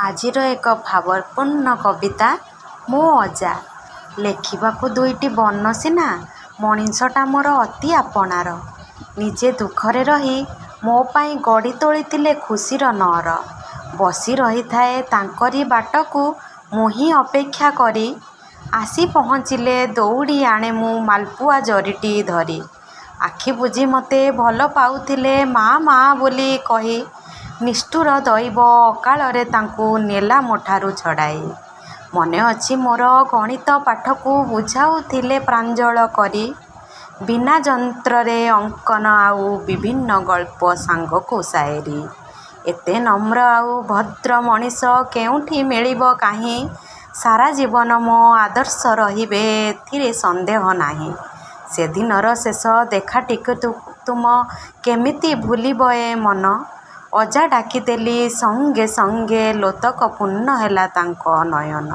ଆଜିର ଏକ ଭାବପୂର୍ଣ୍ଣ କବିତା ମୋ ଅଜା। ଲେଖିବାକୁ ଦୁଇଟି ବର୍ଣ୍ଣ ସିନା, ମଣିଷଟା ମୋର ଅତି ଆପଣାର। ନିଜେ ଦୁଃଖରେ ରହି ମୋ ପାଇଁ ଗଢ଼ି ତୋଳିଥିଲେ ଖୁସିର ନଅର। ବସି ରହିଥାଏ ତାଙ୍କରି ବାଟକୁ ମୁଁ ହିଁ ଅପେକ୍ଷା କରି। ଆସି ପହଞ୍ଚିଲେ ଦୌଡ଼ି ଆଣେ ମୁଁ ମାଲପୁଆ ଜରିଟି ଧରି। ଆଖି ବୁଜି ମୋତେ ଭଲ ପାଉଥିଲେ ମା' ମା' ବୋଲି କହି। ନିଷ୍ଠୁର ଦଇବ ଅକାଳରେ ତାଙ୍କୁ ନେଲା ମୋଠାରୁ ଛଡ଼ାଇ। ମନେ ଅଛି ମୋର ଗଣିତ ପାଠକୁ ବୁଝାଉଥିଲେ ପ୍ରାଞ୍ଜଳ କରି। ବିନା ଯନ୍ତ୍ରରେ ଅଙ୍କନ ଆଉ ବିଭିନ୍ନ ଗଳ୍ପ ସାଙ୍ଗକୁ ସାଏରୀ। ଏତେ ନମ୍ର ଆଉ ଭଦ୍ର ମଣିଷ କେଉଁଠି ମିଳିବ କାହିଁ। ସାରା ଜୀବନ ମୋ ଆଦର୍ଶ ରହିବେ ଏଥିରେ ସନ୍ଦେହ ନାହିଁ। ସେଦିନର ଶେଷ ଦେଖାଟିକୁ ତୁମ କେମିତି ଭୁଲିବ ଏ ମନ। ଅଜା ଡାକିଦେଲି ସଙ୍ଗେ ସଙ୍ଗେ ଲୋତକ ପୂର୍ଣ୍ଣ ହେଲା ତାଙ୍କ ନୟନ।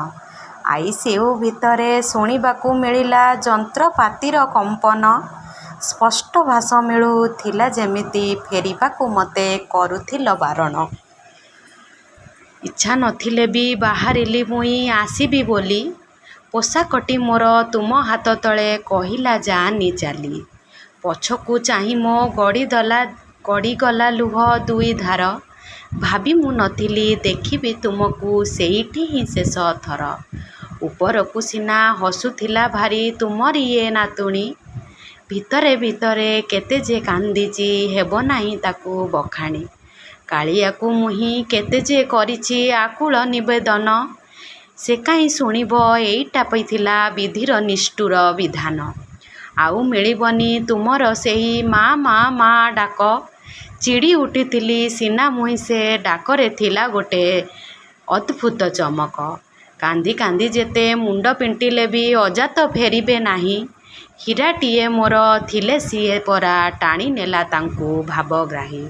ଆଇସିୟୁ ଭିତରେ ଶୁଣିବାକୁ ମିଳିଲା ଯନ୍ତ୍ରପାତିର କମ୍ପନ। ସ୍ପଷ୍ଟ ଭାଷ ମିଳୁଥିଲା ଯେମିତି ଫେରିବାକୁ ମୋତେ କରୁଥିଲ ବାରଣ। ଇଚ୍ଛା ନଥିଲେ ବି ବାହାରିଲି ମୁଇଁ ଆସିବି ବୋଲି। ପୋଷାକଟି ମୋର ତୁମ ହାତ ତଳେ କହିଲା ଯାଆନି ଚାଲି। ପଛକୁ ଚାହିଁ ମୋ ଗଡ଼ିଗଲା ଲୁହ ଦୁଇ ଧାର। ଭାବି ମୁଁ ନଥିଲି ଦେଖିବି ତୁମକୁ ସେଇଠି ହିଁ ଶେଷ ଥର। ଉପରକୁ ସିନା ହସୁଥିଲା ଭାରି ତୁମରି ଏ ନାତୁଣୀ। ଭିତରେ ଭିତରେ କେତେ ଯେ କାନ୍ଦିଛି ହେବ ନାହିଁ ତାକୁ ବଖାଣି। କାଳିଆକୁ ମୁହିଁ କେତେ ଯେ କରିଛି ଆକୁଳ ନିବେଦନ। ସେ କାହିଁ ଶୁଣିବ ଏଇଟା ଥିଲା ବିଧିର ନିଷ୍ଠୁର ବିଧାନ। ଆଉ ମିଳିବନି ତୁମର ସେହି ମା' ମା' ମା' ଡାକ। ଚିଡ଼ି ଉଠିଥିଲି ସିନା ମୁହିଁ ସେ ଡାକରେ ଥିଲା ଗୋଟେ ଅଦ୍ଭୁତ ଚମକ। କାନ୍ଦି କାନ୍ଦି ଯେତେ ମୁଣ୍ଡ ପିଟିଲେ ବି ଅଜା ତ ଫେରିବେ ନାହିଁ। ହୀରାଟିଏ ମୋର ଥିଲେ ସିଏ ପରା ଟାଣି ନେଲା ତାଙ୍କୁ ଭାବଗ୍ରାହୀ।